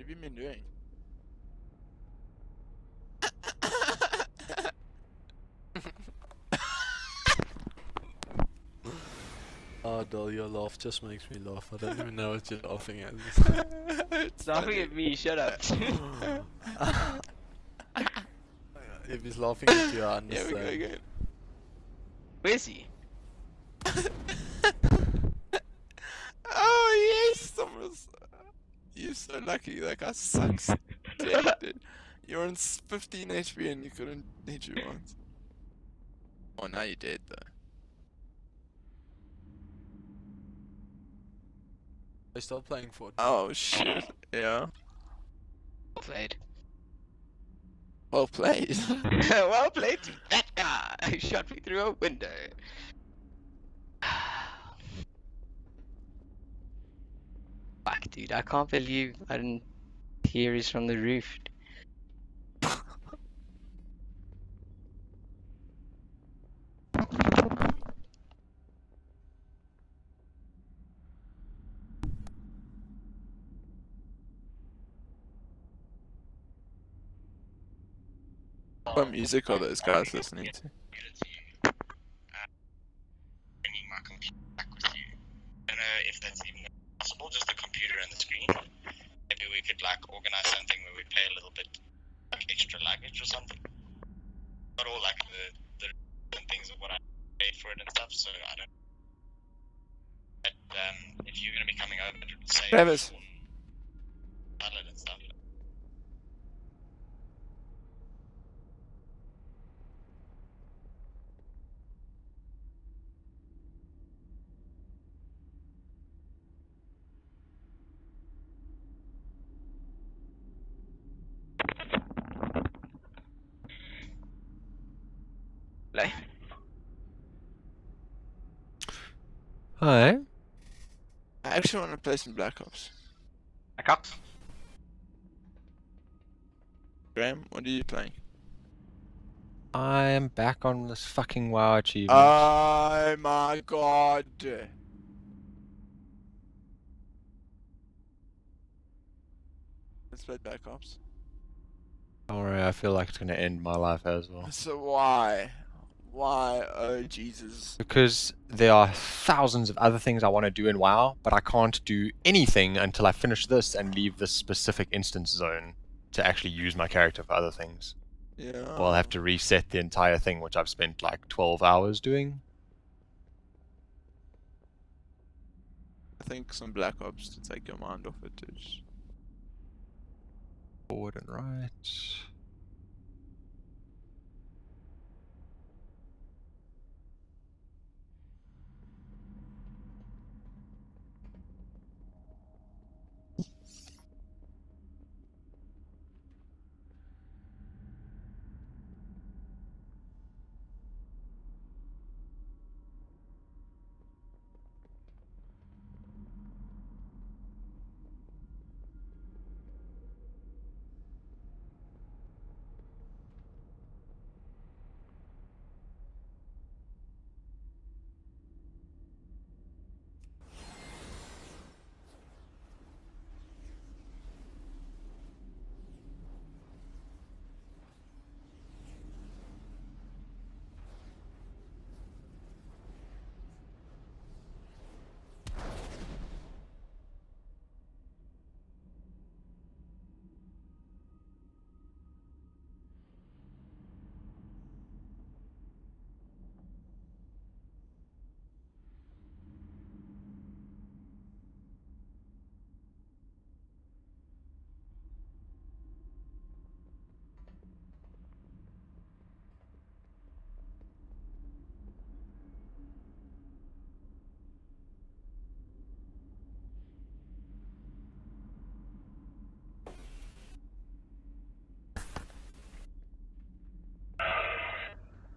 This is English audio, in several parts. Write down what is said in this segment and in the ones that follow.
have you been doing? Oh, Dol, your laugh just makes me laugh. I don't even know what you're laughing at. It's laughing at me, shut up. If he's laughing at you, I Yeah, we understand. go again. Where's he? Oh yes, Thomas. You're so lucky. That guy sucks. Dead, dude. You're on 15 HP and you couldn't hit you once. Oh, now you're dead though. They still playing Fortnite. Oh shit. Yeah. Well played. Well played. Well played to that guy who shot me through a window. Fuck, dude, I can't believe I didn't hear he's from the roof. What music are those guys listening to? Bringing my computer back with you. I don't know if that's even possible, just the computer and the screen. Maybe we could like organize something where we pay a little bit like extra luggage or something. Not all like the things of what I paid for it and stuff, so I don't. But if you're gonna be coming over to say Travis. salad and stuff. Like, Hi. I actually want to play some Black Ops. Black Ops? Graham, what are you playing? I am back on this fucking WoW achievement. Oh my god. Let's play Black Ops. Don't worry, I feel like it's gonna end my life as well. So why? Why? Oh Jesus. Because there are thousands of other things I want to do in WoW, but I can't do anything until I finish this and leave this specific instance zone to actually use my character for other things. Yeah. Well, I'll have to reset the entire thing, which I've spent like 12 hours doing. I think some Black Ops to take your mind off it is. Forward and right.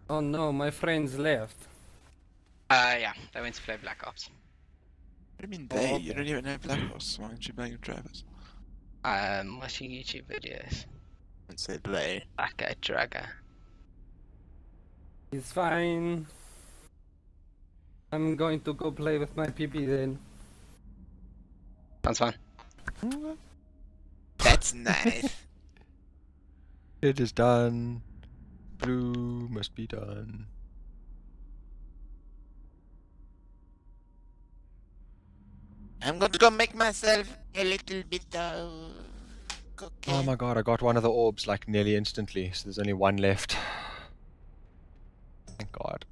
Oh no, my friends left. yeah, they went to play Black Ops. What do you mean they? Oh, You okay. don't even have Black Ops. Why aren't you playing with Travis? Watching YouTube videos. And say they. Like a dragger. It's fine. I'm going to go play with my PP then. Sounds fun. That's That's nice. It is done. Blue must be done. I'm going to go make myself a little bit of Oh cocaine. my god, I got one of the orbs like nearly instantly, so there's only one left. Thank god.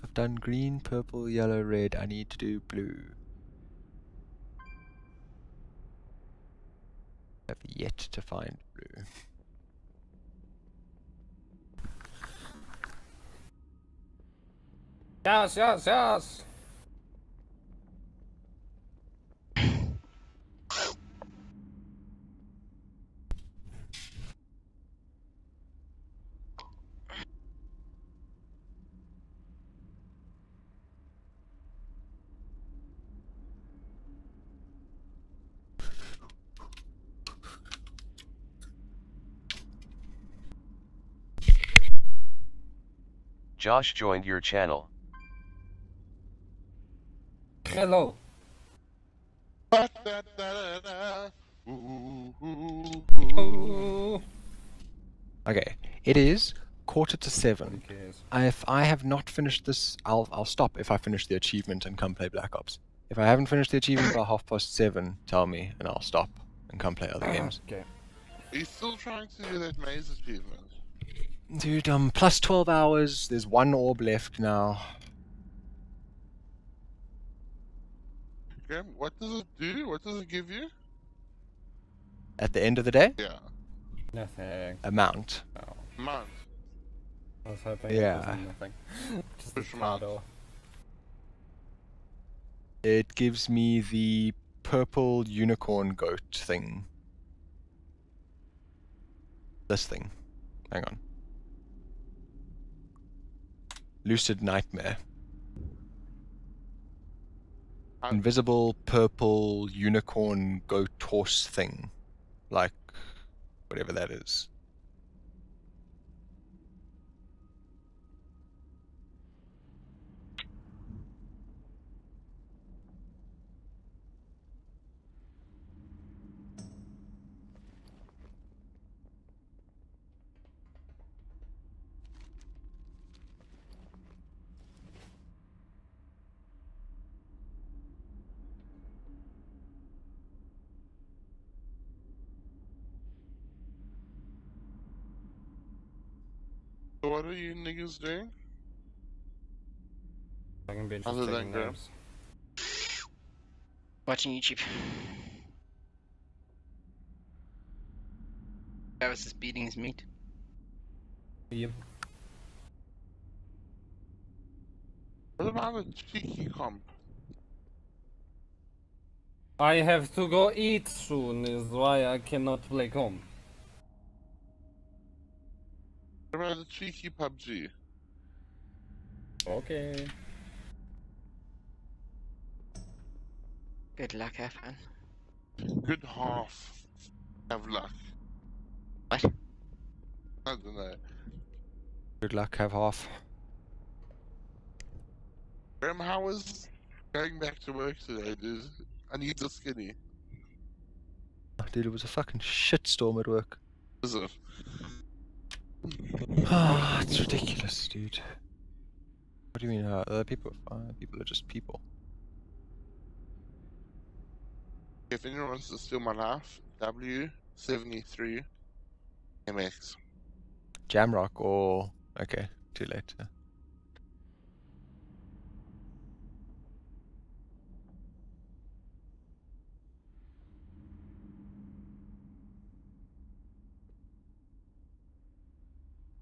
I've done green, purple, yellow, red. I need to do blue. I've yet to find blue. Yes, yes, yes. Josh joined your channel. Hello. Oh. Okay, it is 7:15. Okay. If I have not finished this, I'll stop if I finish the achievement and come play Black Ops. If I haven't finished the achievement by 7:30, tell me and I'll stop and come play other games. Okay. Are you still trying to do that maze achievement? Dude, plus 12 hours. There's one orb left now. Graham, what does it do? What does it give you? At the end of the day, Yeah. Nothing. a mount. Oh, Mount. I was hoping Yeah. it wasn't nothing. Just Push a 'em out. shadow. It gives me the purple unicorn goat thing. This thing. Hang on. Lucid Nightmare. Invisible purple unicorn goat horse thing. Like, whatever that is. So what are you niggas doing? I can be just Other than taking Graham. names. Watching YouTube. Travis is beating his meat. Yep. What about a cheeky comp? I have to go eat soon, is why I cannot play comp. What about a cheeky PUBG? Okay. Good luck, have fun. Good half. Have luck. What? I don't know. Good luck, have half. Graham, how was going back to work today, dude? I need the skinny. Oh, dude, it was a fucking shitstorm at work. Is it? It's ridiculous, dude. What do you mean? Other people are fine. People are just people. If anyone wants to steal my life, W73 MX. Jamrock or... Okay, too late.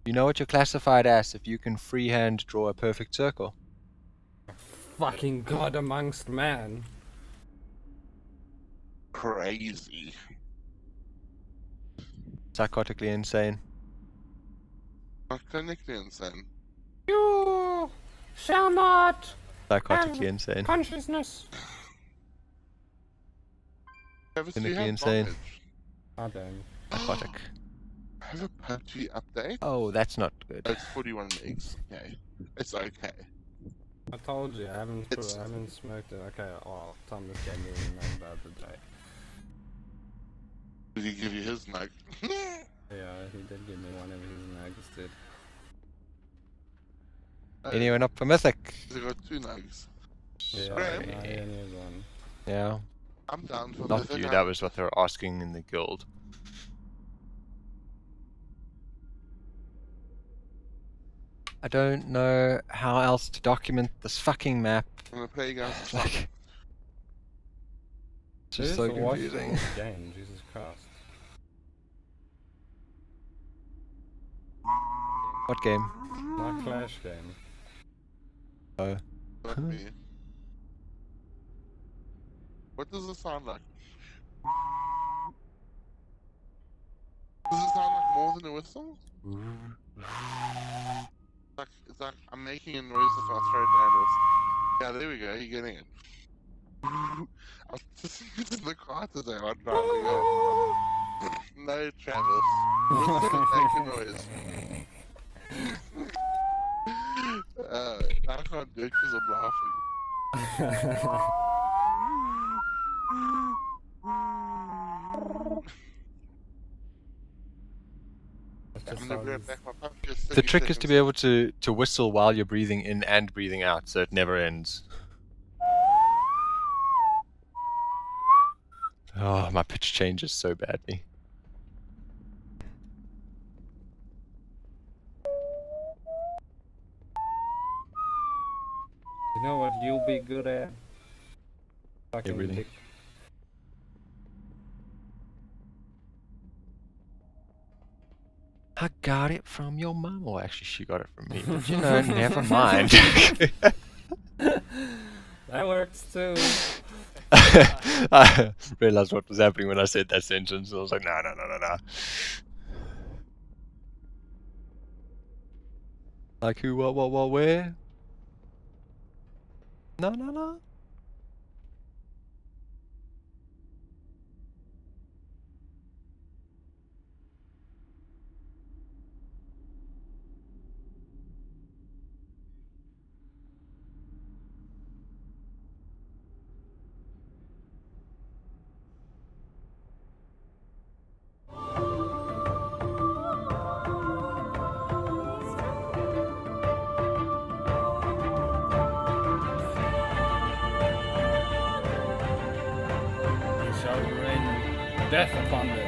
You know what you're classified as if you can freehand draw a perfect circle? Fucking god amongst man. Crazy. Psychotically insane. Not clinically insane. You shall not Psychotically insane. consciousness. Travis, do you Clinically have insane. knowledge? I don't. Psychotic. have a PUBG update. Oh, that's not good. It's 41 megs. Okay, it's okay. I told you, I haven't It's- smoked it. Okay, well, Thomas gave me a nug the other day. Did he give you his nug? Yeah, he did give me one of his nugs, dude. Anyone up for Mythic? He got 2 nugs. Yeah, Graham? no, he only has one. Yeah. I'm down for Not Mythic. you, that was what they were asking in the guild. I don't know how else to document this fucking map. I'm gonna play you guys. Like, it's just so confusing. Game, Jesus Christ. What game? My Clash game. Oh. Not me. What does it sound like? Does it sound like more than a whistle? It's like I'm making a noise with my throat and it's... Yeah, there we go, you're getting it. I was just in the car today while driving home. No, Travis. Whistle make a noise. I can't do it because I'm laughing. I'm gonna grab back my pumpkin. The trick is to be able to whistle while you're breathing in and breathing out, so it never ends. Oh, my pitch changes so badly. You know what you'll be good at? Fucking really? dick. I got it from your mum. Well, actually, she got it from me, but you know, never mind. That works too. I realized what was happening when I said that sentence. I was like, no. Like who, what, where? No. You shall rain death upon them.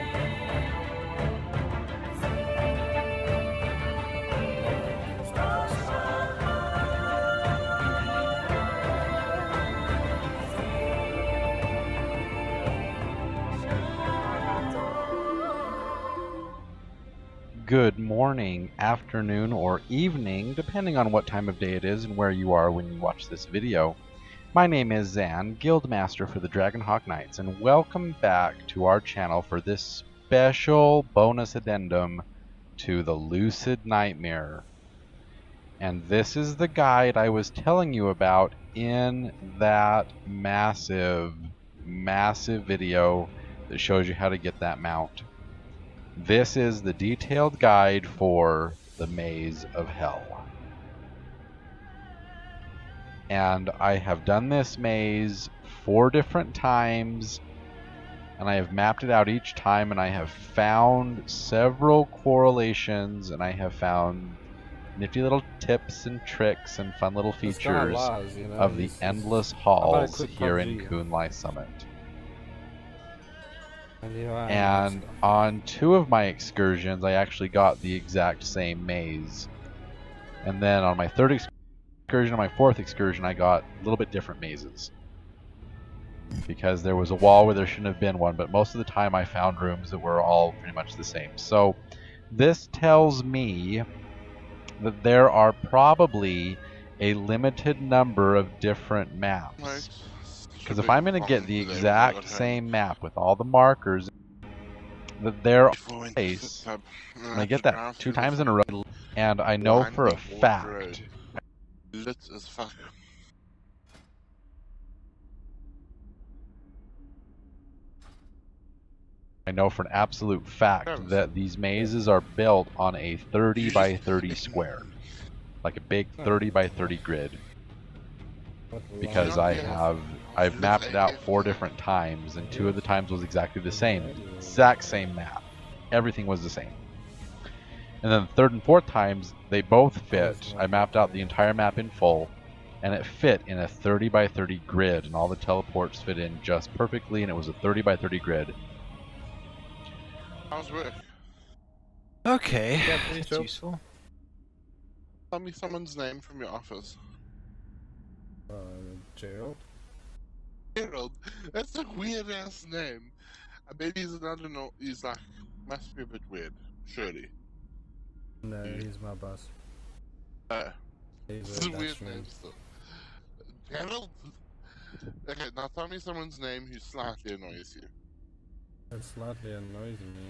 Good morning, afternoon, or evening, depending on what time of day it is and where you are when you watch this video. My name is Zan, Guildmaster for the Dragonhawk Knights, and welcome back to our channel for this special bonus addendum to the Lucid Nightmare. And this is the guide I was telling you about in that massive video that shows you how to get that mount. This is the detailed guide for the Maze of Hell. And I have done this maze 4 different times, and I have mapped it out each time, and I have found several correlations, and I have found nifty little tips and tricks and fun little features of the endless halls here in Kunlai Summit. And on 2 of my excursions, I actually got the exact same maze. And then on my 3rd excursion and my 4th excursion, I got a little bit different mazes. Because there was a wall where there shouldn't have been one, but most of the time I found rooms that were all pretty much the same. So this tells me that there are probably a limited number of different maps. Because if I'm going to get the exact same map with all the markers, that there are place, and I get that 2 times in a row, and I know for a fact. Lit as fuck. I know for an absolute fact that these mazes are built on a 30 by 30 square. Like a big 30 by 30 grid. Because I've mapped it out 4 different times, and 2 of the times was exactly the same. Exact same map. Everything was the same. And then the 3rd and 4th times, they both fit. I mapped out the entire map in full, and it fit in a 30 by 30 grid, and all the teleports fit in just perfectly, and it was a 30 by 30 grid. How's work? Okay, Yeah, that's sure. useful. Tell me someone's name from your office. Gerald? Gerald. That's a weird ass name. I bet he's another no. He's like must be a bit weird. Surely. No, he's my boss. He's It's a a weird Dutchman. name still. Gerald. Okay, now tell me someone's name who slightly annoys you. It slightly annoys me.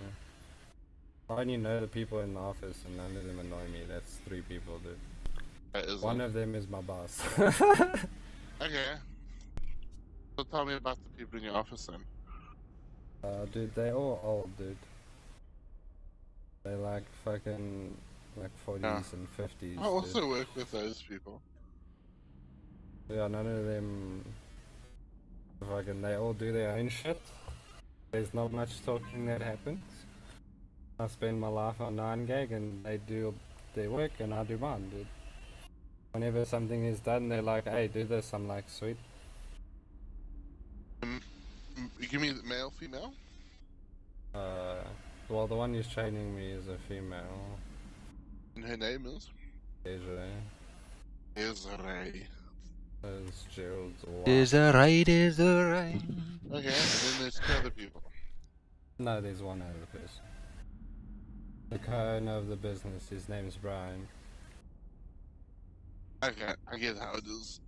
I only know the people in the office and none of them annoy me. That's 3 people, dude. That is One of them is my boss. Okay. So tell me about the people in your office then. Dude, they all old, dude. They like fucking like 40s and 50s. I also work with those people. Yeah, none of them fucking, they all do their own shit. There's not much talking that happens. I spend my life on 9gag and they do their work and I do mine, dude. Whenever something is done, they're like, hey, do this. I'm like, sweet. Give me the male, female? Well, the one who's training me is a female. And her name is? Desiree. Desiree. Is Gerald's wife. Desiree. Okay, and then there's 2 other people. No, there's one other person. The co-owner of the business, his name's Brian. Okay, I get how it is.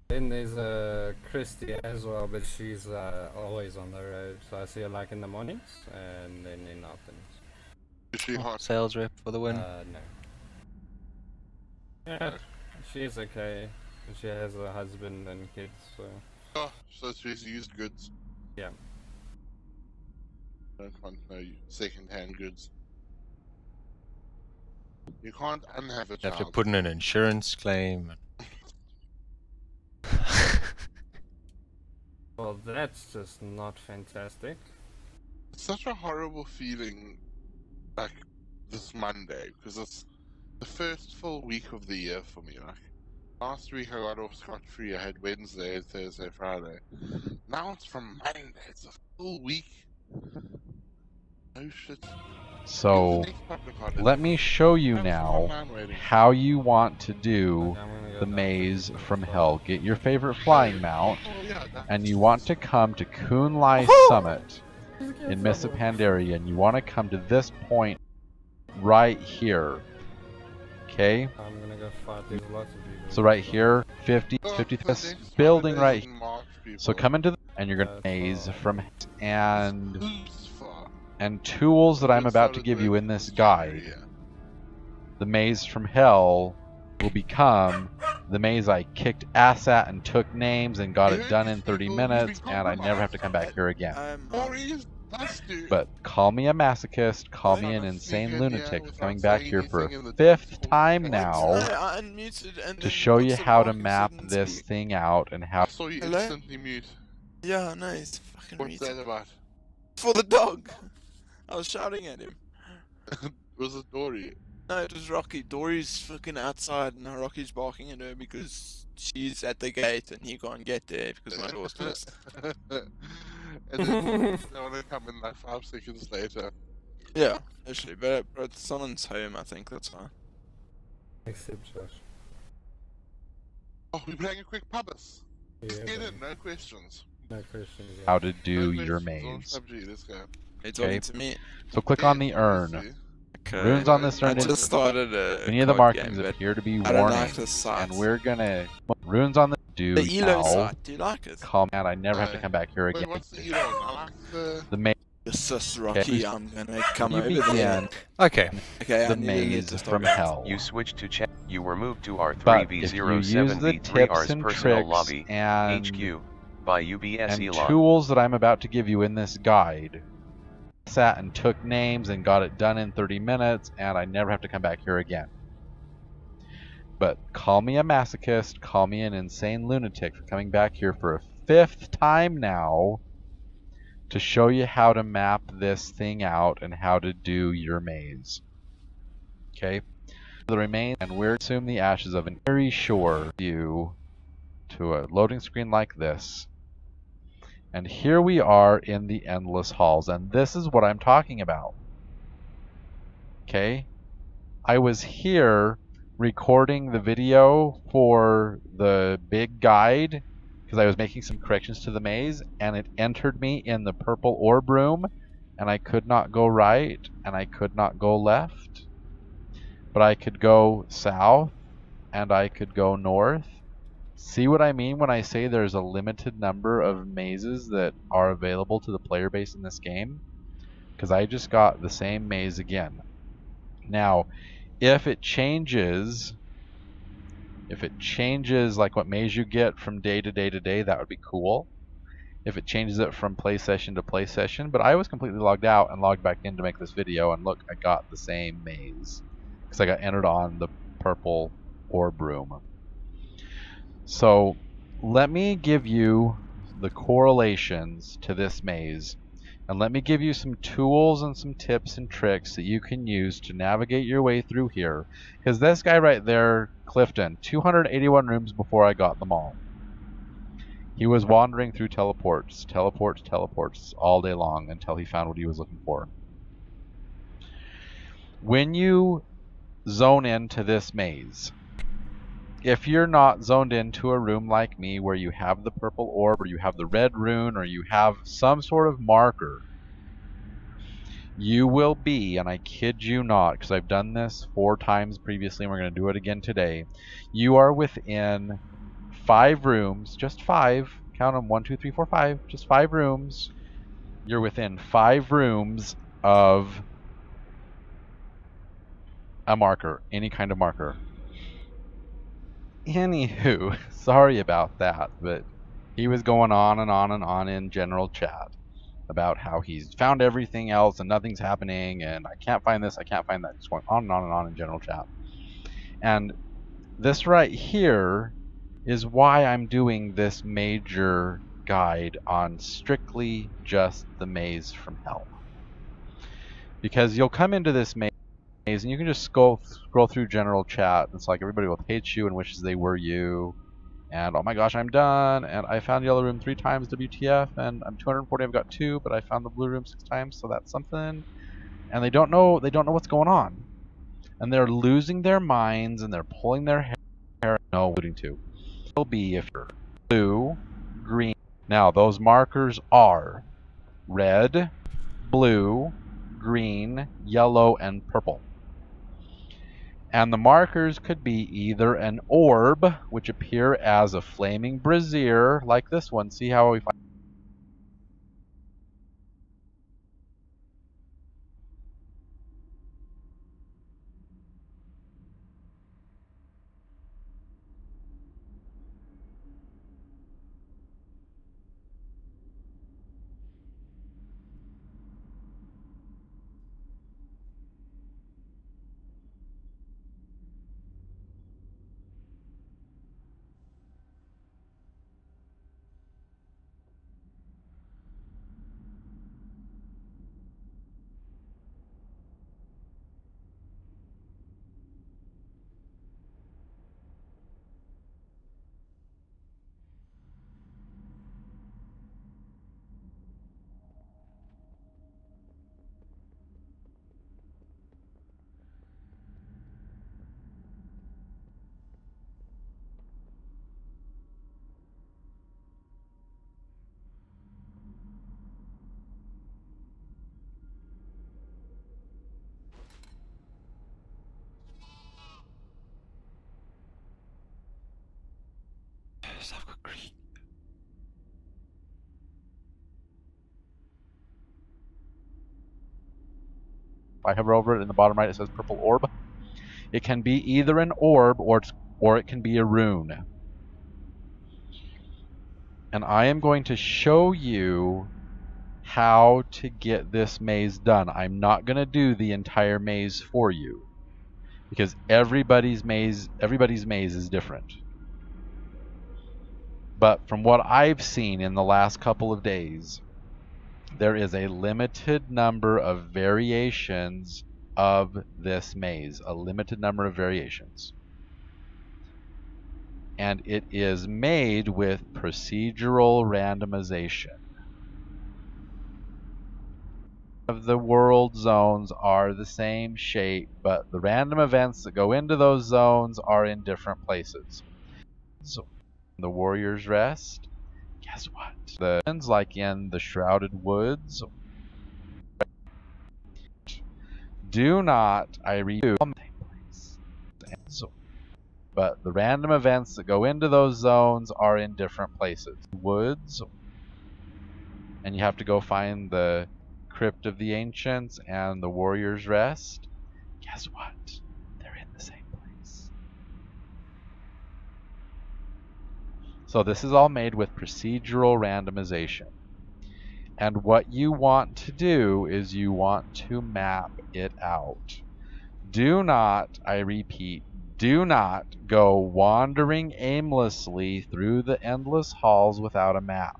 Then there's Christy as well, but she's always on the road. So I see her like in the mornings and then in the afternoons. Is she hot? Sales rep for the win. No. Yeah, she's okay. She has a husband and kids, so... Oh, so she's used goods. Yeah. Don't want no second-hand goods. You can't unhave a You child. have to put in an insurance claim. Well, that's just not fantastic. It's such a horrible feeling, like, this Monday, because it's the first full week of the year for me. Like, last week I got off scot-free. I had Wednesday, Thursday, Friday. Now it's from Monday. It's a full week. Oh shit. So, let me show you now how you want to do the maze from hell. Get your favorite flying mount, and you want to come to Kunlai Summit in Missa Pandaria, and you want to come to this point right here. Okay? I'm gonna go fight these lots of people. So right here, 50 this building right here. So come into the, and you're gonna maze from and tools that I'm about to give you in this guide. The maze from hell will become the maze I kicked ass at and took names and got it done in 30 minutes, and I never have to come back here again. But call me a masochist, call me an insane lunatic for coming back here for a 5th time now to show you how to map this thing out and how... I saw you instantly mute. Yeah, nice. Fucking What's that about? For the dog. I was shouting at him. Was it Dory? No, it was Rocky. Dory's fucking outside and Rocky's barking at her because she's at the gate and he can't get there because my door's closed. And then they want to come in like 5 seconds later. Yeah, actually, but someone's home, I think, that's fine. Except Josh. Oh, we're playing a quick pubis. Yeah, Just get but in, no questions. no questions. Yeah. how to do No your questions on maze. PUBG, let's go. They're talking to me. So click on the urn. Okay. Runes on this I urn. just started a Any of the card markings game, but appear to be I don't like warnings, the sites. and we're gonna runes on the dude The Elo now. site, do you like it? Call me out. I never have to come back here Wait, again. what's the Elon? I like The maze This is Rocky, I'm gonna come you over begin there. Okay. Okay, I the need to get maze this from dog out. hell. You switched to chat. You were moved to But if you use the R3V07V3R's tips and personal tricks lobby. and HQ. by UBS and Elon. tools that I'm about to give you in this guide. Sat and took names and got it done in 30 minutes, and I never have to come back here again. But call me a masochist, call me an insane lunatic for coming back here for a 5th time now to show you how to map this thing out and how to do your maze. Okay? The remains, and we're assume the ashes of an very shore view to a loading screen like this. And here we are in the endless halls, and this is what I'm talking about. Okay? I was here recording the video for the big guide because I was making some corrections to the maze, and it entered me in the purple orb room, and I could not go right and I could not go left, but I could go south and I could go north. See what I mean when I say there's a limited number of mazes that are available to the player base in this game? Because I just got the same maze again. Now, if it changes like what maze you get from day to day to day, that would be cool. If it changes it from play session to play session, but I was completely logged out and logged back in to make this video, and look, I got the same maze because I got entered on the purple orb room. So let me give you the correlations to this maze, and let me give you some tools and some tips and tricks that you can use to navigate your way through here. Because this guy right there, Clifton, 281 rooms before I got them all. He was wandering through teleports all day long until he found what he was looking for. When you zone into this maze, if you're not zoned into a room like me where you have the purple orb or you have the red rune or you have some sort of marker, you will be, and I kid you not because I've done this 4 times previously and we're going to do it again today, you are within 5 rooms, just 5, count them, 1, 2, 3, 4, 5, just 5 rooms. You're within 5 rooms of a marker, any kind of marker. Anywho, sorry about that, but he was going on and on and on in general chat about how he's found everything else and nothing's happening and I can't find this, I can't find that. Just going on and on and on in general chat. And this right here is why I'm doing this major guide on strictly just the maze from hell. Because you'll come into this maze and you can just scroll through general chat. It's like everybody will hate you and wishes they were you. And oh my gosh, I'm done. And I found yellow room 3 times, WTF. And I'm 240, I've got 2, but I found the blue room 6 times, so that's something. And they don't know what's going on. And they're losing their minds and they're pulling their hair. No, alluding to. It'll be if you're blue, green. Now those markers are red, blue, green, yellow, and purple. And the markers could be either an orb, which appear as a flaming brazier, like this one. See how we find if I hover over it in the bottom right, it says purple orb. It can be either an orb or it can be a rune. And I am going to show you how to get this maze done. I'm not going to do the entire maze for you because everybody's maze is different. But from what I've seen in the last couple of days, there is a limited number of variations of this maze, a limited number of variations. And it is made with procedural randomization. Of the world zones are the same shape, but the random events that go into those zones are in different places. So, the Warrior's Rest, guess what? The ones like in the Shrouded Woods do not, I read, but the random events that go into those zones are in different places. Woods, and you have to go find the Crypt of the Ancients and the Warrior's Rest. Guess what? They're in the same place. So this is all made with procedural randomization. And what you want to do is you want to map it out. Do not, I repeat, do not go wandering aimlessly through the endless halls without a map.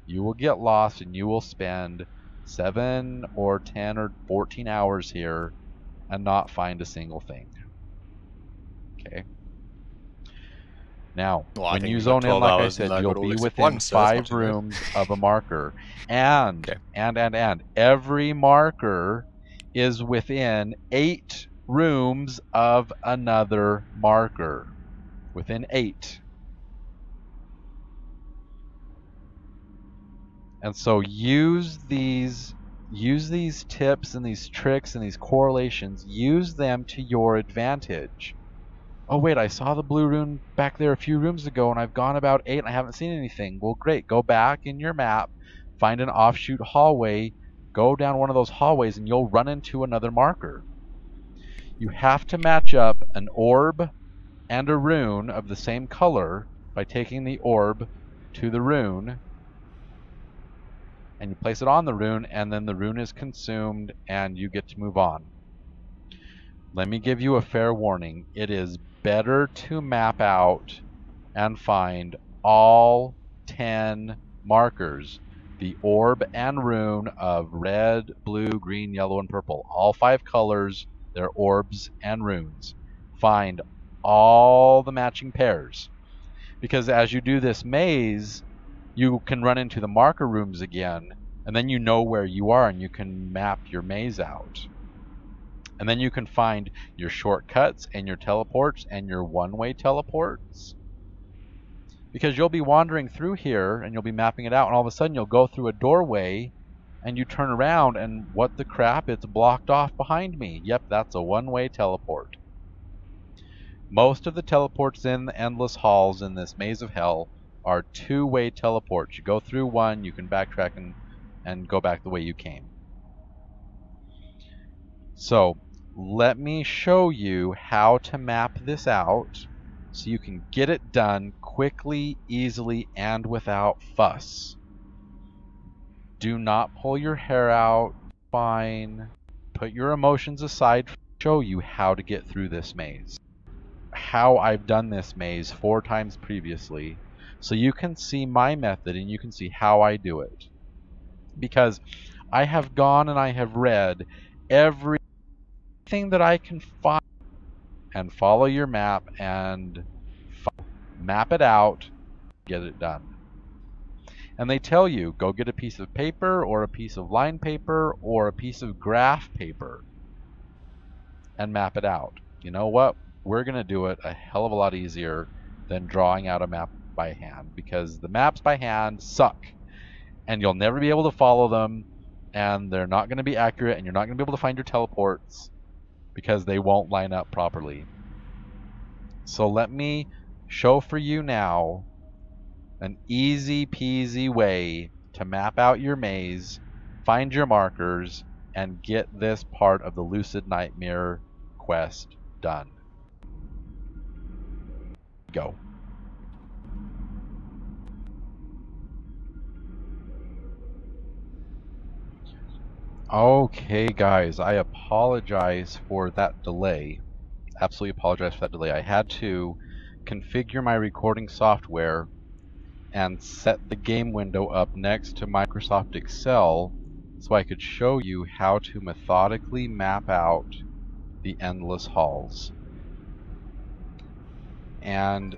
You will get lost and you will spend 7 or 10 or 14 hours here and not find a single thing. Okay. Now, Well, I when think you we got zone in, 12 like I hours and said, I you'll got all be except within one, so that's not 5 too bad. rooms of a marker. And, Okay. and every marker is within 8 rooms of another marker. Within 8. And so use these tips and these tricks and these correlations, use them to your advantage. Oh wait, I saw the blue rune back there a few rooms ago and I've gone about 8 and I haven't seen anything. Well great, go back in your map, find an offshoot hallway, go down one of those hallways and you'll run into another marker. You have to match up an orb and a rune of the same color by taking the orb to the rune and you place it on the rune and then the rune is consumed and you get to move on. Let me give you a fair warning. It is better to map out and find all 10 markers, the orb and rune of red, blue, green, yellow, and purple. All 5 colors, they're orbs and runes. Find all the matching pairs. Because as you do this maze, you can run into the marker rooms again, and then you know where you are and you can map your maze out. And then you can find your shortcuts and your teleports and your one-way teleports. Because you'll be wandering through here and you'll be mapping it out and all of a sudden you'll go through a doorway and you turn around and what the crap, it's blocked off behind me. Yep, that's a one-way teleport. Most of the teleports in the endless halls in this maze of hell are two-way teleports. You go through one, you can backtrack and go back the way you came. So let me show you how to map this out so you can get it done quickly, easily, and without fuss. Do not pull your hair out. Fine. Put your emotions aside. Show you how to get through this maze. How I've done this maze 4 times previously, so you can see my method and you can see how I do it. Because I have gone and I have read everything that I can find and follow your map and map it out, get it done. And they tell you, go get a piece of paper or a piece of line paper or a piece of graph paper and map it out. You know what? We're going to do it a hell of a lot easier than drawing out a map by hand, because the maps by hand suck and you'll never be able to follow them and they're not going to be accurate and you're not going to be able to find your teleports because they won't line up properly. So let me show for you now an easy peasy way to map out your maze, find your markers, and get this part of the Lucid Nightmare quest done. Go. Okay, guys, I apologize for that delay. Absolutely apologize for that delay. I had to configure my recording software and set the game window up next to Microsoft Excel so I could show you how to methodically map out the endless halls and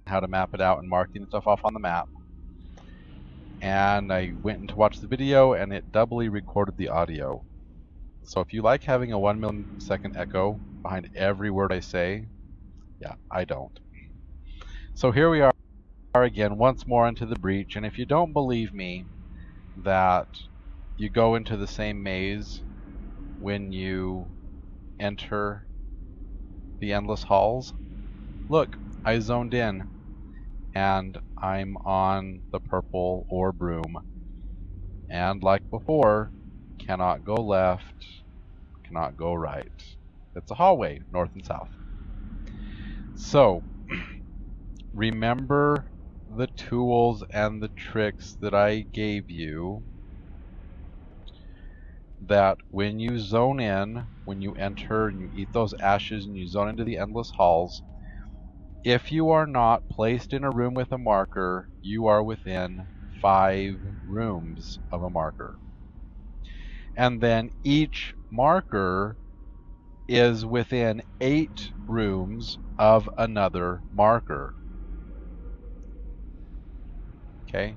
how to map it out and marking stuff off on the map. And I went in to watch the video and it doubly recorded the audio. So if you like having a 1 millisecond echo behind every word I say, yeah, I don't. So here we are again once more into the breach, and if you don't believe me that you go into the same maze when you enter the endless halls, look, I zoned in and I'm on the purple orb room, and like before, cannot go left, cannot go right. It's a hallway, north and south. So remember the tools and the tricks that I gave you, that when you zone in, when you enter and you eat those ashes and you zone into the endless halls, if you are not placed in a room with a marker, you are within 5 rooms of a marker. And then each marker is within 8 rooms of another marker. Okay?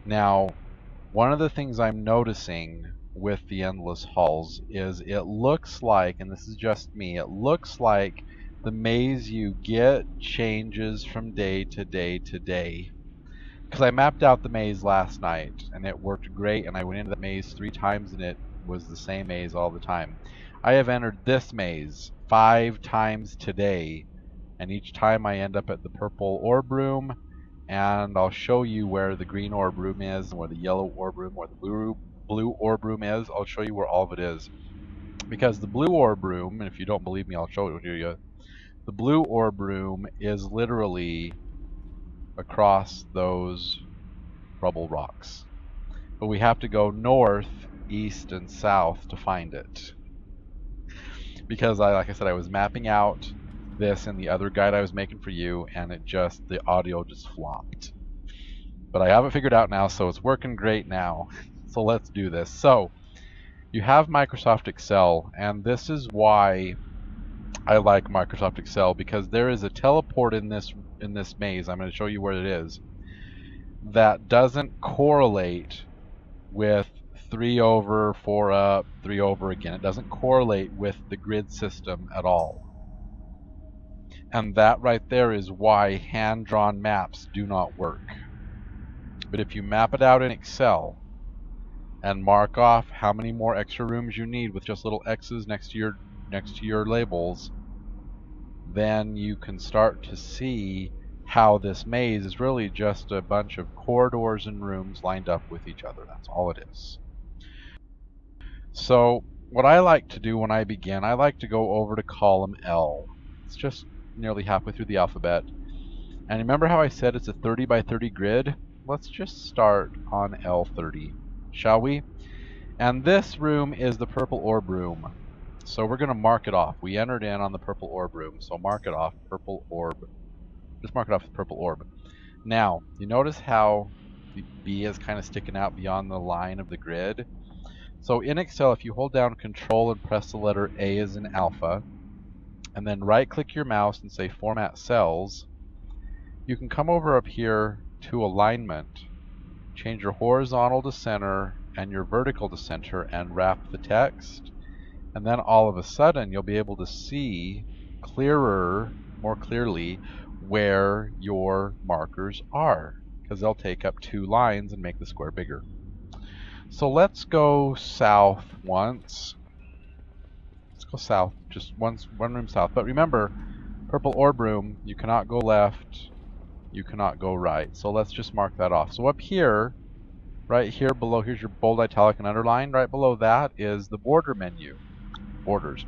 Now, one of the things I'm noticing with the endless halls is it looks like, and this is just me, it looks like the maze you get changes from day to day to day. Because I mapped out the maze last night and it worked great, and I went into the maze 3 times and it was the same maze all the time. I have entered this maze 5 times today, and each time I end up at the purple orb room, and I'll show you where the green orb room is and where the yellow orb room, where the blue orb room is. I'll show you where all of it is. Because the blue orb room, and if you don't believe me, I'll show it to you. The blue orb room is literally across those rubble rocks. But we have to go north, east, and south to find it. Because like I said, I was mapping out this and the other guide I was making for you, and the audio just flopped. But I have it figured out now, so it's working great now. So let's do this. So you have Microsoft Excel, and this is why I like Microsoft Excel, because there is a teleport in this maze. I'm going to show you where it is, that doesn't correlate with 3 over, 4 up, 3 over again. It doesn't correlate with the grid system at all. And that right there is why hand-drawn maps do not work. But if you map it out in Excel and mark off how many more extra rooms you need with just little X's next to your labels, then you can start to see how this maze is really just a bunch of corridors and rooms lined up with each other. That's all it is. So what I like to do when I begin, I like to go over to column L. It's just nearly halfway through the alphabet. And remember how I said it's a 30 by 30 grid? Let's just start on L30, shall we? And this room is the purple orb room. So we're going to mark it off. We entered in on the purple orb room, so mark it off, purple orb. Just mark it off with purple orb. Now, you notice how the B is kind of sticking out beyond the line of the grid? So in Excel, if you hold down Control and press the letter A as in alpha, and then right-click your mouse and say Format Cells, you can come over up here to Alignment, change your horizontal to center and your vertical to center, and wrap the text. And then all of a sudden, you'll be able to see more clearly, where your markers are, because they'll take up 2 lines and make the square bigger. So let's go south once. Let's go south, just one room south. But remember, purple orb room, you cannot go left, you cannot go right. So let's just mark that off. So up here, right here below, here's your bold, italic, and underline. Right below that is the border menu, borders.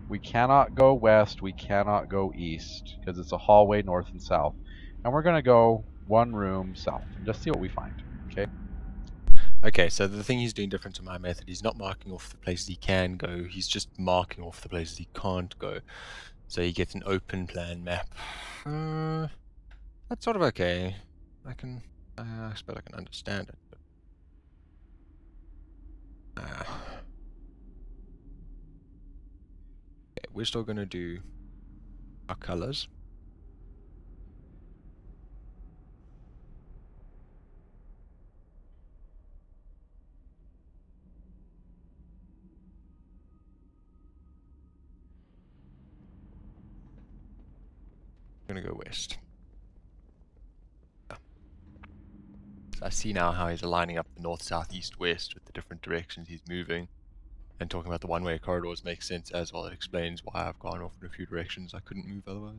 We cannot go west, we cannot go east, because it's a hallway north and south. And we're going to go 1 room south and just see what we find, okay? Okay, so the thing he's doing different to my method, he's not marking off the places he can go, he's just marking off the places he can't go. So you get an open plan map. That's sort of okay. I suppose I can understand it. But, okay, we're still going to do our colors. I'm going to go west. So I see now how he's aligning up the north, south, east, west with the different directions he's moving. And talking about the one-way corridors makes sense as well. It explains why I've gone off in a few directions I couldn't move otherwise.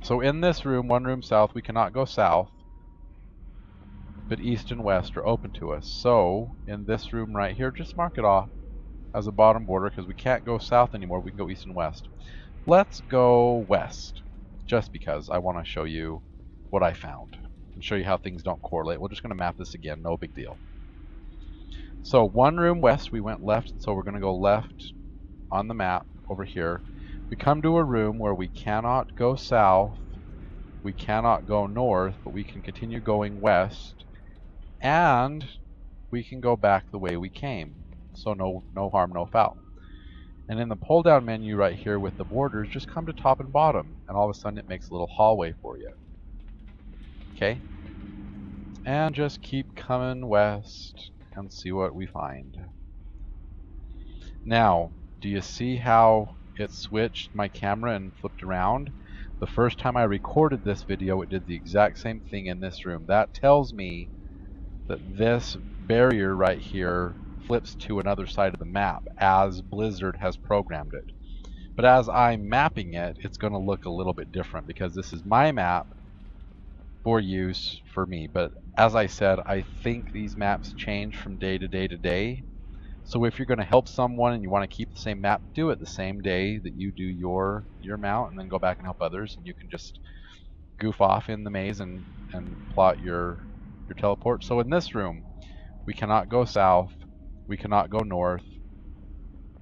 So in this room, one room south, we cannot go south, but east and west are open to us. So in this room right here, just mark it off as a bottom border because we can't go south anymore. We can go east and west. Let's go west, just because I want to show you what I found and show you how things don't correlate. We're just going to map this again, no big deal. So one room west, we went left, so we're going to go left on the map over here. We come to a room where we cannot go south, we cannot go north, but we can continue going west, and we can go back the way we came. So no harm, no foul. And in the pull down menu right here with the borders, just come to top and bottom, and all of a sudden it makes a little hallway for you. Okay? And just keep coming west and see what we find. Now, do you see how it switched my camera and flipped around? The first time I recorded this video, it did the exact same thing in this room. That tells me that this barrier right here flips to another side of the map as Blizzard has programmed it. But as I'm mapping it, it's going to look a little bit different because this is my map for use for me. But as I said, I think these maps change from day to day to day. So if you're going to help someone and you want to keep the same map, do it the same day that you do your mount, and then go back and help others, and you can just goof off in the maze and plot your teleport. So in this room, we cannot go south, we cannot go north,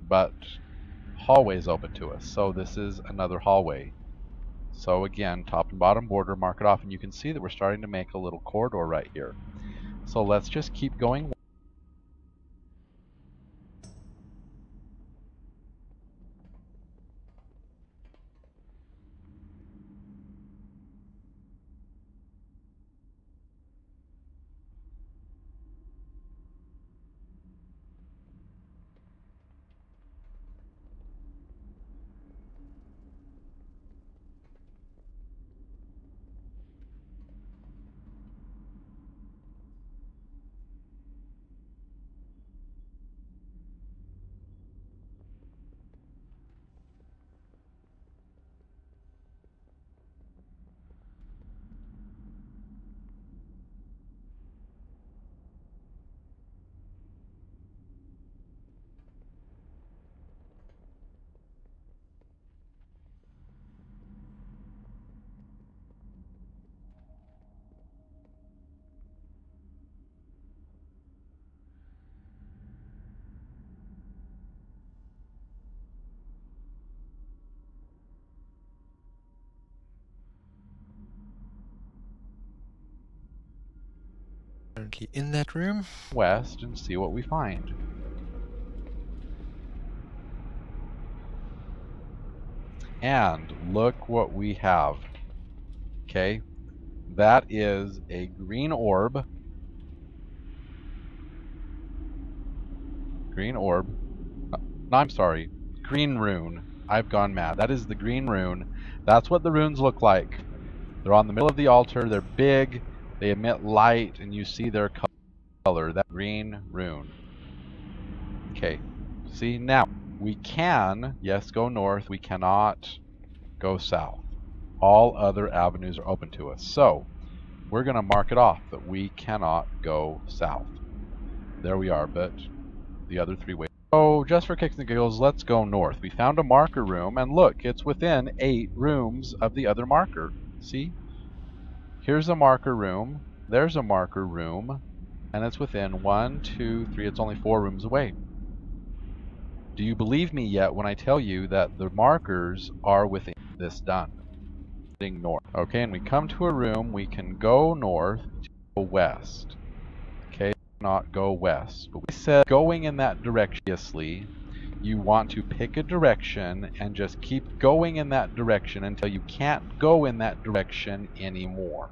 but hallways open to us. So this is another hallway. So again, top and bottom border, mark it off, and you can see that we're starting to make a little corridor right here. So let's just keep going. Currently in that room. West and see what we find. And look what we have. Okay, that is a green orb. Green orb. No, I'm sorry. Green rune. I've gone mad. That is the green rune. That's what the runes look like. They're on the middle of the altar. They're big. They emit light, and you see their color. That green rune. Okay. See, now we can, yes, go north. We cannot go south. All other avenues are open to us. So we're going to mark it off that we cannot go south. There we are, but the other three ways. So just for kicks and giggles, let's go north. We found a marker room, and look, it's within 8 rooms of the other marker. See? Here's a marker room. There's a marker room. And it's within 1, 2, 3. It's only 4 rooms away. Do you believe me yet when I tell you that the markers are within this done? Heading north. Okay, and we come to a room. We can go north to go west. Okay, not go west. But we said going in that direction. Obviously, you want to pick a direction and just keep going in that direction until you can't go in that direction anymore.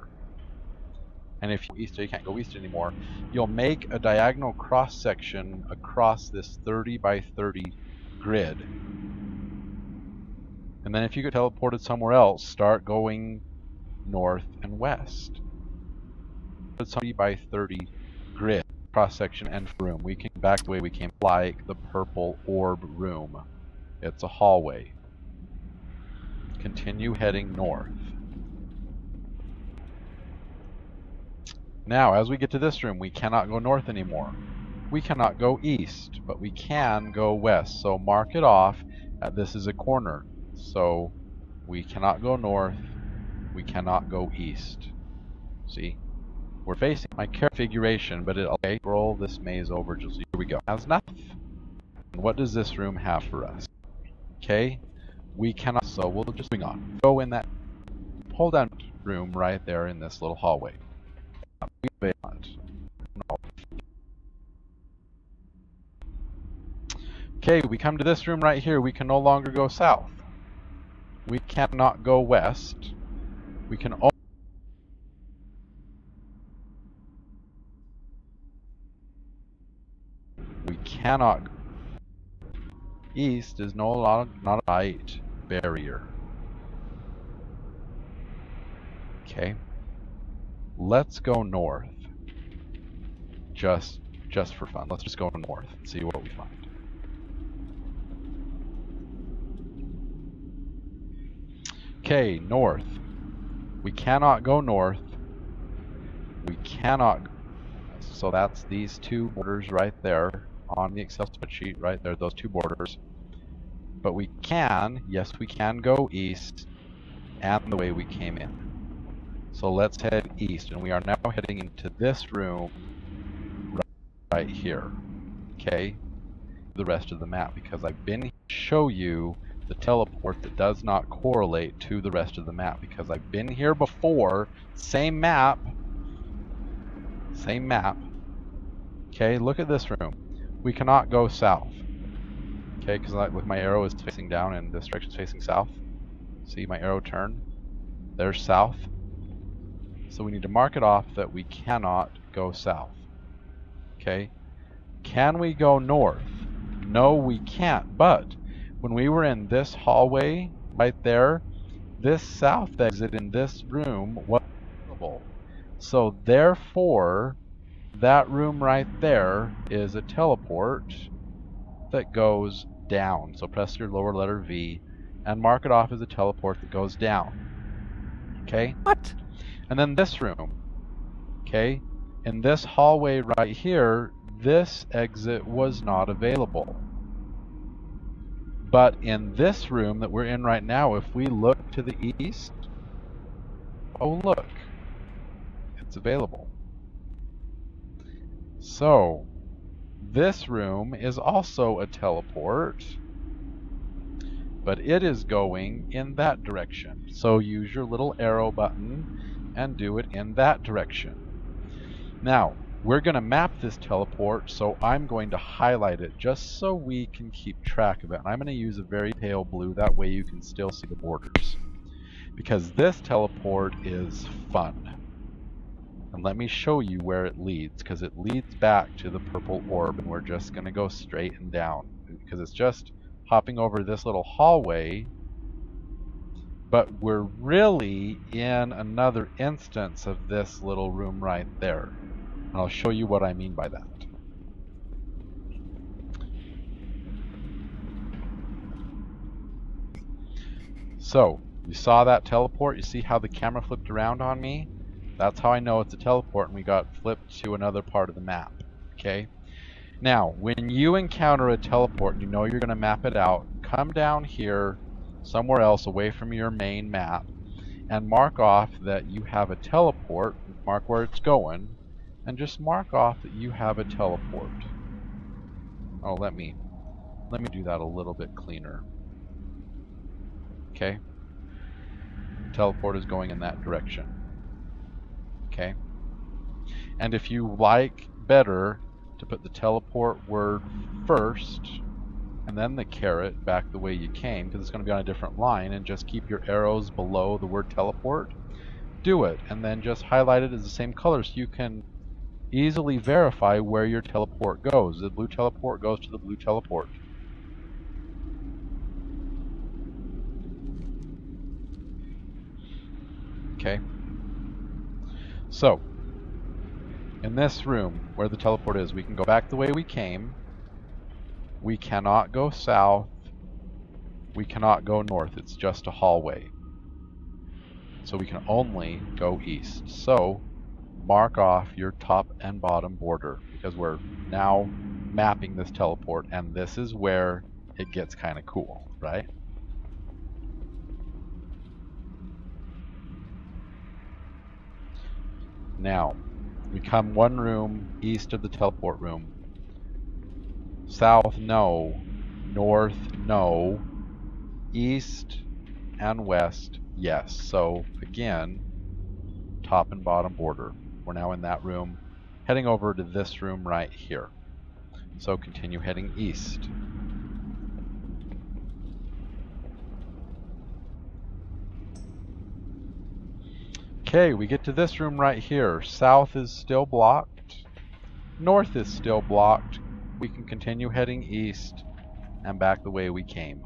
And if you go east, you can't go east anymore. You'll make a diagonal cross section across this 30 by 30 grid. And then if you get teleported somewhere else, start going north and west. 30 by 30 grid cross section and room. We can back the way we came, like the purple orb room. It's a hallway. Continue heading north. Now, as we get to this room, we cannot go north anymore. We cannot go east, but we can go west. So mark it off. This is a corner. So we cannot go north. We cannot go east. See? We're facing my configuration, but it'll roll this maze over. Just here we go. Has nothing. And what does this room have for us? Okay? We cannot. So we'll just move on. Go in that hold down room right there in this little hallway. Okay, we come to this room right here. We can no longer go south. We cannot go west. We can only cannot. East is not a light barrier. Okay. Let's go north. Just for fun. Let's just go north and see what we find. Okay, north. We cannot go north. We cannot. So that's these two borders right there on the Excel spreadsheet, right there, those two borders. But we can, yes, we can go east and the way we came in. So let's head east, and we are now heading into this room right here. Okay, the rest of the map, because I've been here to show you the teleport that does not correlate to the rest of the map, because I've been here before. Same map. Same map. Okay, look at this room. We cannot go south. Okay, because my arrow is facing down and this direction is facing south. See my arrow turn? There's south. So we need to mark it off that we cannot go south. Okay. Can we go north? No, we can't. But when we were in this hallway right there, this south exit in this room was available. So therefore, that room right there is a teleport that goes down. So press your lower letter V and mark it off as a teleport that goes down. Okay? What? And then this room. Okay? In this hallway right here, this exit was not available. But in this room that we're in right now, if we look to the east, oh look, it's available. So, this room is also a teleport, but it is going in that direction. So use your little arrow button and do it in that direction. Now, we're going to map this teleport, so I'm going to highlight it just so we can keep track of it. And I'm going to use a very pale blue, that way you can still see the borders. Because this teleport is fun. And let me show you where it leads, because it leads back to the purple orb, and we're just going to go straight and down. Because it's just hopping over this little hallway, but we're really in another instance of this little room right there. And I'll show you what I mean by that. So, you saw that teleport? You see how the camera flipped around on me? That's how I know it's a teleport, and we got flipped to another part of the map. Okay? Now, when you encounter a teleport and you know you're going to map it out, come down here somewhere else away from your main map and mark off that you have a teleport, mark where it's going, and just mark off that you have a teleport. Oh, let me do that a little bit cleaner. Okay? Teleport is going in that direction. Okay? And if you like better to put the teleport word first and then the caret back the way you came, because it's going to be on a different line, and just keep your arrows below the word teleport, do it, and then just highlight it as the same color so you can easily verify where your teleport goes. The blue teleport goes to the blue teleport. Okay. So, in this room where the teleport is, we can go back the way we came. We cannot go south. We cannot go north. It's just a hallway. So we can only go east. So, mark off your top and bottom border, because we're now mapping this teleport, and this is where it gets kind of cool, right? Now, we come one room east of the teleport room. South, no. North, no. East and west, yes. So, again, top and bottom border. We're now in that room, heading over to this room right here. So continue heading east. Okay, we get to this room right here. South is still blocked. North is still blocked. We can continue heading east and back the way we came.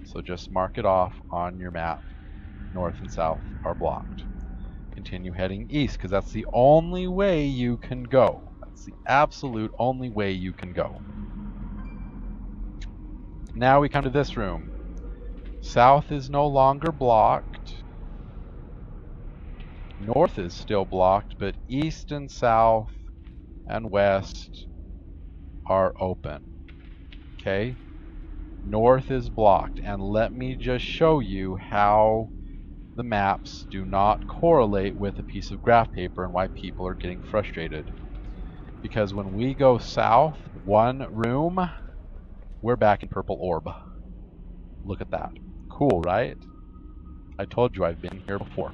So just mark it off on your map. North and south are blocked. continue heading east, because that's the only way you can go. That's the absolute only way you can go. Now we come to this room. South is no longer blocked. North is still blocked, but east and south and west are open. Okay? North is blocked, and let me just show you how the maps do not correlate with a piece of graph paper and why people are getting frustrated. Because when we go south, one room, we're back in purple orb. Look at that. Cool, right? I told you I've been here before.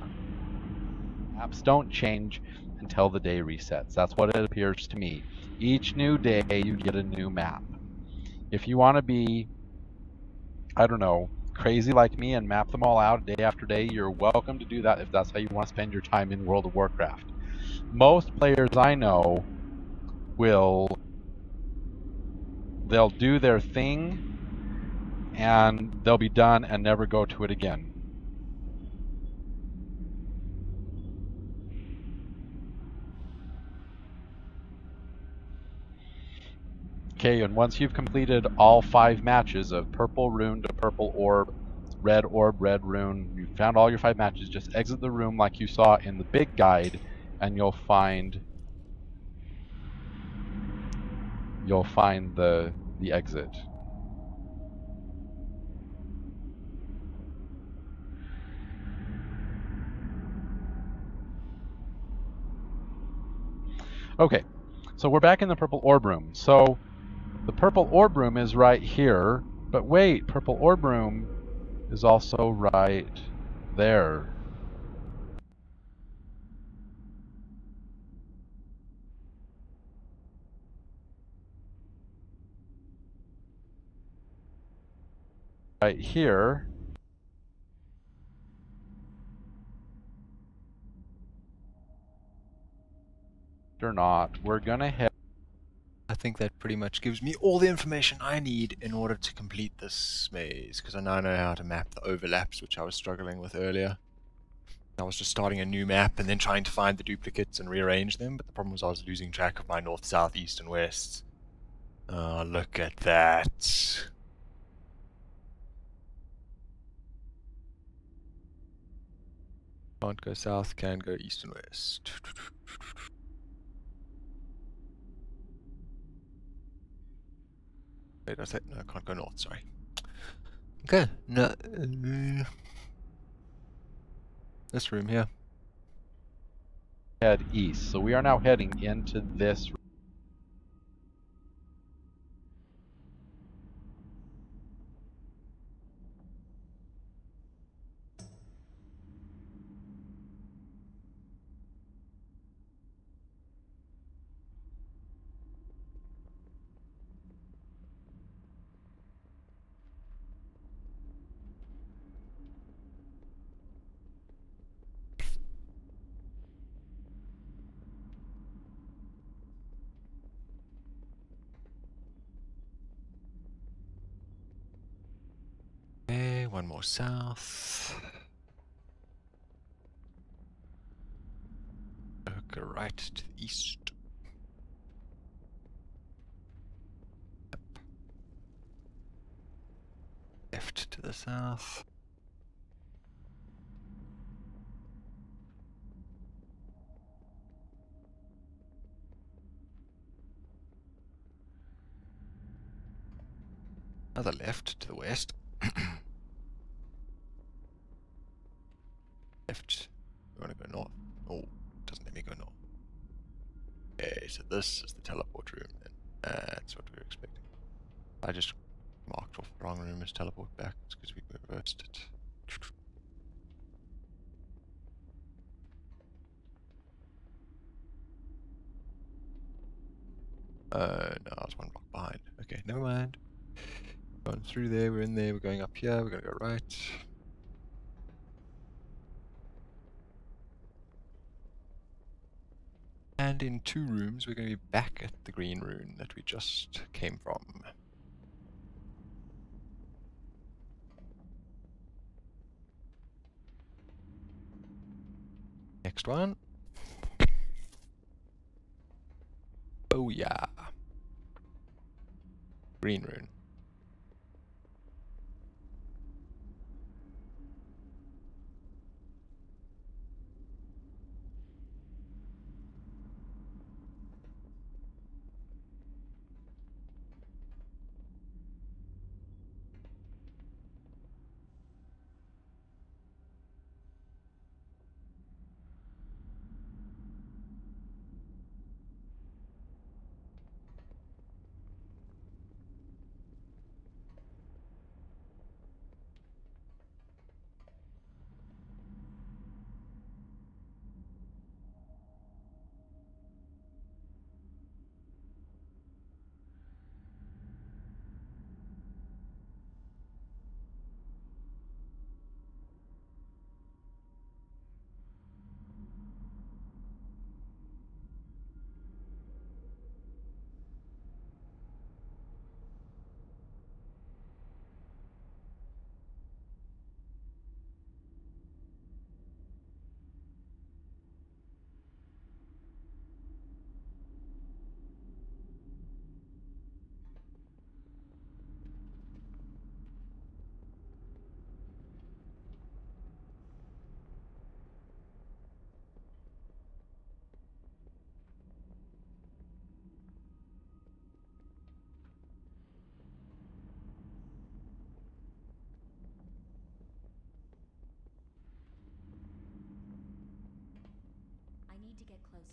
Maps don't change until the day resets. That's what it appears to me. Each new day, you get a new map. If you want to be, I don't know, crazy like me and map them all out day after day, you're welcome to do that if that's how you want to spend your time in World of Warcraft. Most players I know they'll do their thing and they'll be done and never go to it again. Okay, and once you've completed all 5 matches of purple rune to purple orb, red rune, you found all your 5 matches, just exit the room like you saw in the big guide and you'll find the exit. Okay, so we're back in the purple orb room. So the purple orb room is right here, but wait, purple orb room is also right there. Right here. Or not, we're gonna head. I think that pretty much gives me all the information I need in order to complete this maze, because I now know how to map the overlaps, which I was struggling with earlier. I was just starting a new map and then trying to find the duplicates and rearrange them, but the problem was I was losing track of my north, south, east, and west. Oh, look at that. Can't go south, can go east and west. Wait, I said no, I can't go north, sorry. Okay, no, this room here. Head east, so we are now heading into this. Okay, one more south. Go right to the east. Left to the south. Another left to the west. Left. We want to go north. Oh, it doesn't let me go north. Okay, so this is the teleport room then. That's what we were expecting. I just marked off the wrong room as teleport back. It's because we reversed it. No, I was one block behind. Okay, never mind. Going through there, we're in there, we're going up here, we're gonna go right. And in 2 rooms, we're going to be back at the green rune that we just came from. Next one. Oh yeah. Green rune. I need to get closer.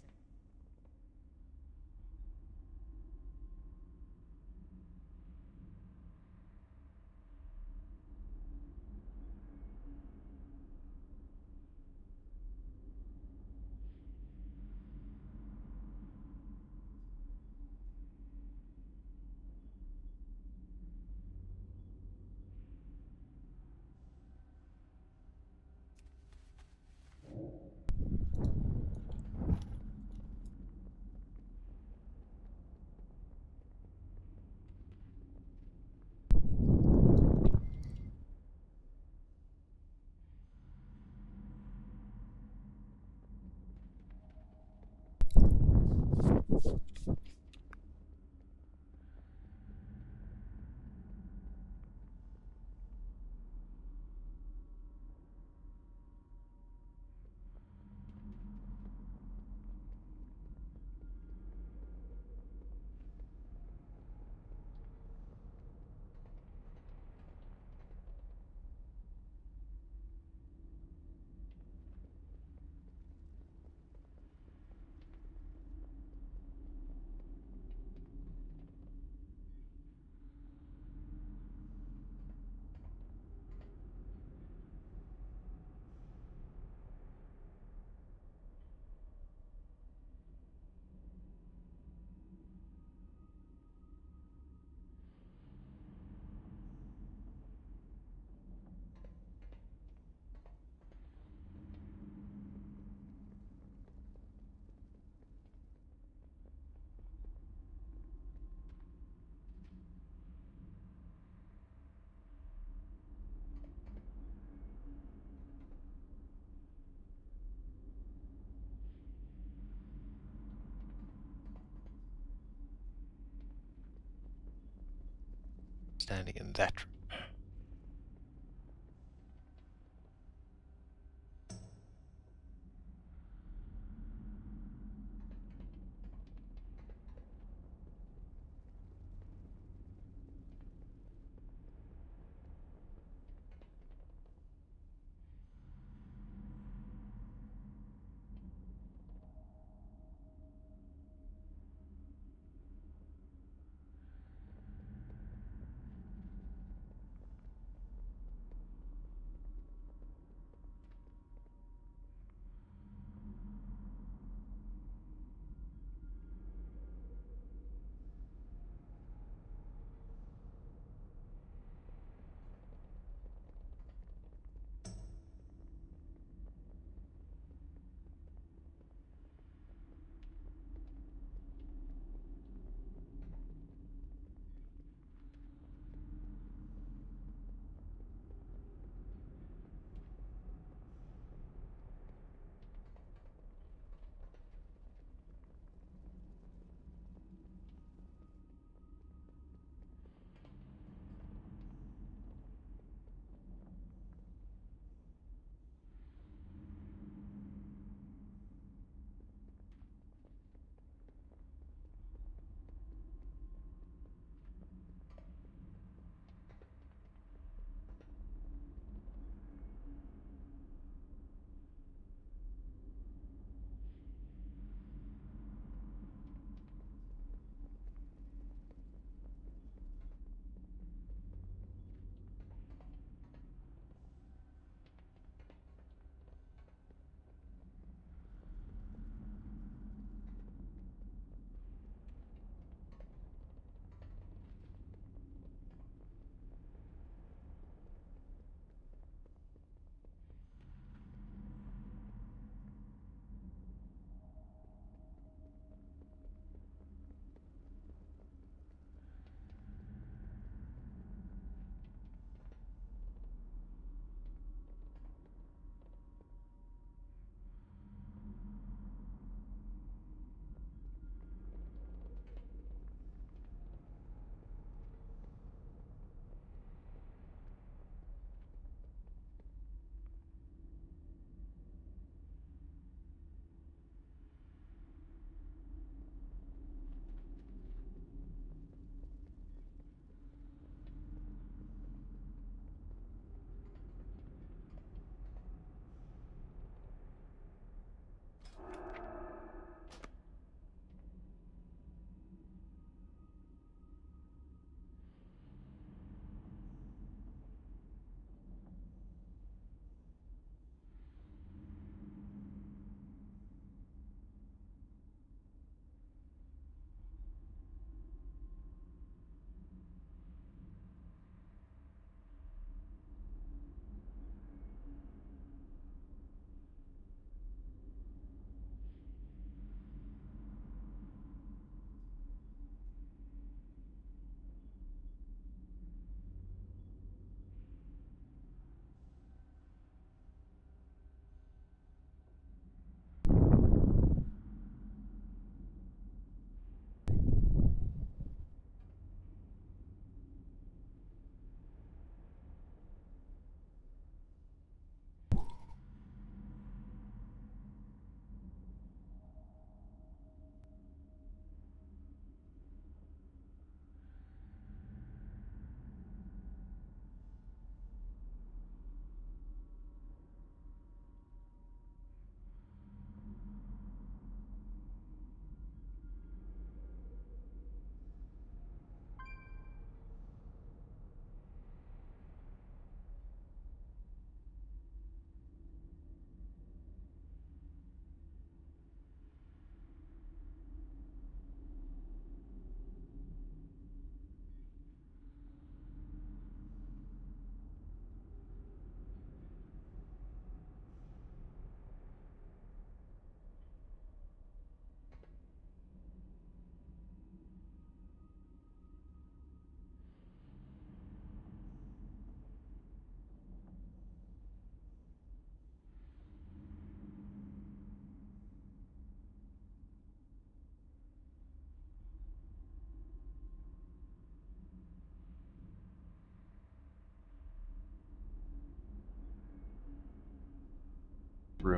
Standing in that room.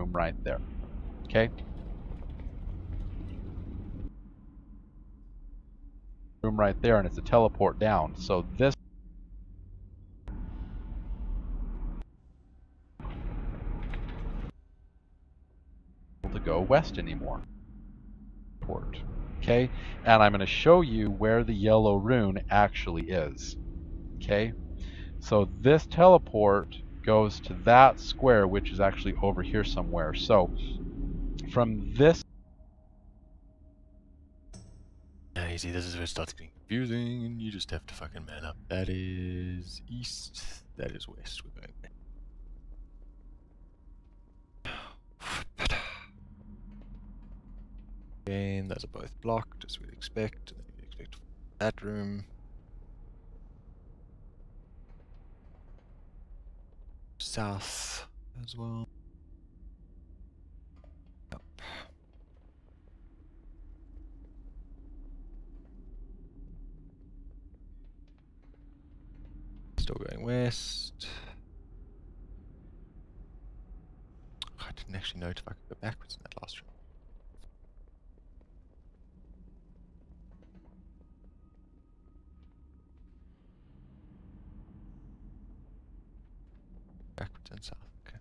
room right there. Okay? Room right there, and it's a teleport down. So this to go west anymore. Port. Okay? And I'm going to show you where the yellow rune actually is. Okay? So this teleport goes to that square, which is actually over here somewhere. So from this... Yeah, you see, this is where it starts getting confusing, and you just have to fucking man up. That is east, that is west. We're going there. Again, those are both blocked, as we'd expect. And then you'd expect that room. South as well. Yep. Still going west. I didn't actually know if I could go backwards in that last room. Backwards and south, okay.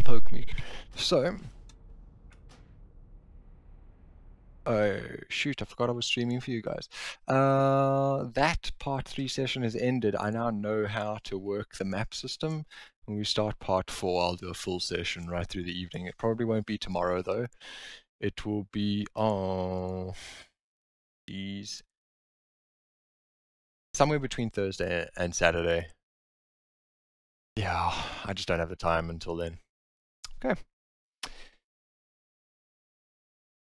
and poke me. So, oh shoot, I forgot I was streaming for you guys. That part 3 session has ended. I now know how to work the map system. When we start part 4, I'll do a full session right through the evening. It probably won't be tomorrow though. It will be on somewhere between Thursday and Saturday. Yeah, I just don't have the time until then. Okay.